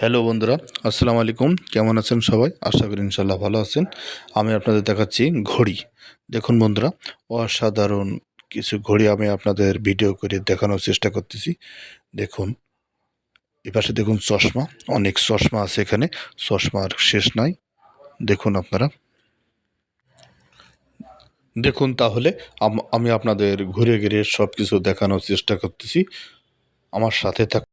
Hello বন্ধুরা, আসসালামু আলাইকুম। কেমন আছেন সবাই? আশা করি ইনশাল্লাহ ভালো আছেন। আমি আপনাদের দেখাচ্ছি ঘড়ি। দেখুন বন্ধুরা, অসাধারণ কিছু ঘড়ি আমি আপনাদের ভিডিও করে দেখানোর চেষ্টা করতেছি। দেখুন, এপাশে দেখুন চশমা, অনেক চশমা আছে এখানে, চশমার শেষ নাই। দেখুন আপনারা, দেখুন তাহলে আমি আপনাদের ঘুরে ঘুরে সব কিছু দেখানোর চেষ্টা করতেছি। আমার সাথে থাক।